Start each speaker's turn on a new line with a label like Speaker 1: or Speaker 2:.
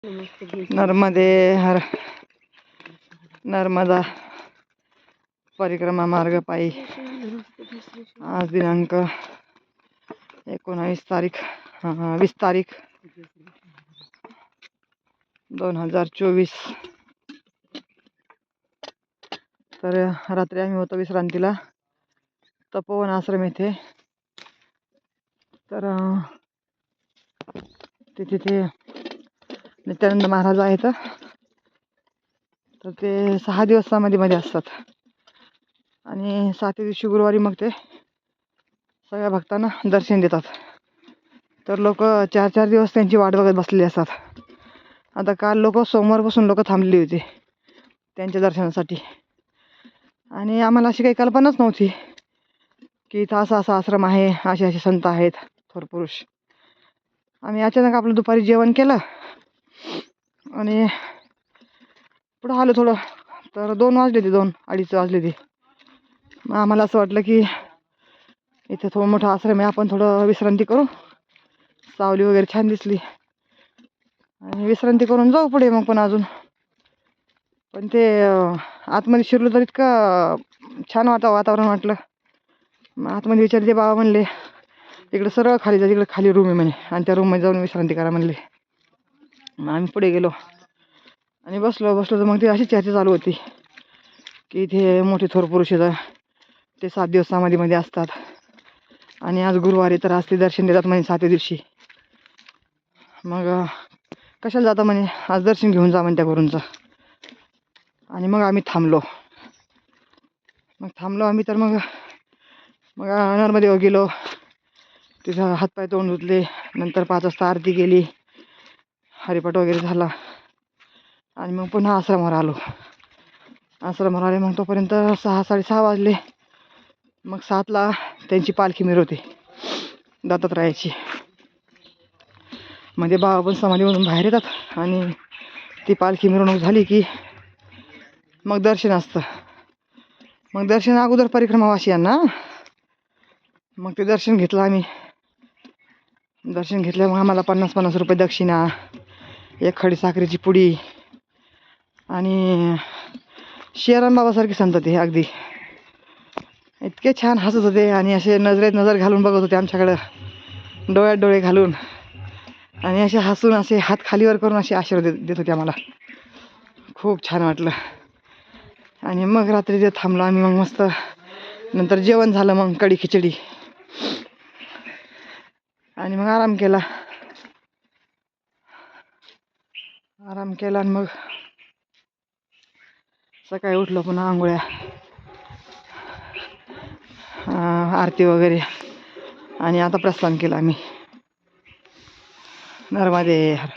Speaker 1: नर्मदे हर नर्मदा परिक्रमा मार्ग पायी आज दिनांक 20 तारीख 2024. तर रात्री आम्ही होतो विश्रांतीला तपोवन आश्रम येथे. तर तिथे नित्यानंद महाराज आहेत. तर ते 6 दिवस समाधीमध्ये असतात आणि 7व्या दिवशी गुरुवारी मग ते सगळ्या भक्तांना दर्शन देतात. तर लोक 4-4 दिवस त्यांची वाट बघत बसलेली असतात. आता काल सोमवारपासून लोक थांबलेली होती त्यांच्या दर्शनासाठी आणि आम्हाला अशी काही कल्पनाच नव्हती की इथं असा आश्रम आहे, असे संत आहेत, थोर पुरुष. आम्ही अचानक आपलं दुपारी जेवण केलं आणि पुढं आलो थोडं. तर 2 वाजले ते 2-2:30 वाजले ते. मग आम्हाला असं वाटलं की इथे थोडं मोठं आश्रम आहे, आपण थोडं विश्रांती करू. सावली वगैरे छान दिसली आणि विश्रांती करून जाऊ पुढे मग पण अजून. पण ते आतमध्ये शिरलो तर इतकं छान वातावरण वाटलं. मग आतमध्ये विचारते बाबा म्हणले तिकडे सरळ खाली जा, तिकडे खाली रूम आहे म्हणे आणि त्या रूममध्ये जाऊन विश्रांती करा म्हणले. मग आम्ही पुढे गेलो आणि बसलो तर मग ती अशी चर्चा चालू होती की इथे मोठे थोर पुरुष येतात, ते 7 दिवस समाधीमध्ये असतात आणि आज गुरुवारी तर आज ते दर्शन देतात म्हणे 7व्या दिवशी. मग कशाला जाता म्हणे, आज दर्शन घेऊन जा म्हणे त्या गुरूंचं. आणि मग आम्ही थांबलो आम्ही. तर मग नर्मदेवर गेलो, तिथं हातपाय तोंड धुतले. नंतर 5 वाजता आरती केली, हरिपाठ वगैरे झाला आणि मग पुन्हा आश्रमावर आलो. आले मग तोपर्यंत 6-6:30 वाजले. मग 7ला त्यांची पालखी मिरवते दत्तात्रयाची. म्हणजे बाबा पण समाधीमधून बाहेर येतात आणि ती पालखी मिरवणूक झाली की मग दर्शन असतं. मग दर्शन अगोदर परिक्रमावासियांना. मग ते दर्शन घेतलं आम्ही. दर्शन घेतल्यावर मग आम्हाला 50-50 रुपये दक्षिणा, 1 खडी साखरेची पुडी आणि शेरण बाबासारखे संत ते अगदी इतके छान हसत होते आणि असे नजरेत नजर घालून बघत होते आमच्याकडं, डोळ्यात डोळे घालून आणि असे हसून असे हात खालीवर करून असे आशीर्वाद देत होते आम्हाला. खूप छान वाटलं. आणि मग रात्री जे थांबलो आम्ही. मग मस्त नंतर जेवण झालं, मग कढी खिचडी आणि मग आराम केला आणि मग सकाळी उठलो, पुन्हा आंघोळ्या, आरती वगैरे आणि आता प्रस्थान केलं आम्ही. नर्मदे हर.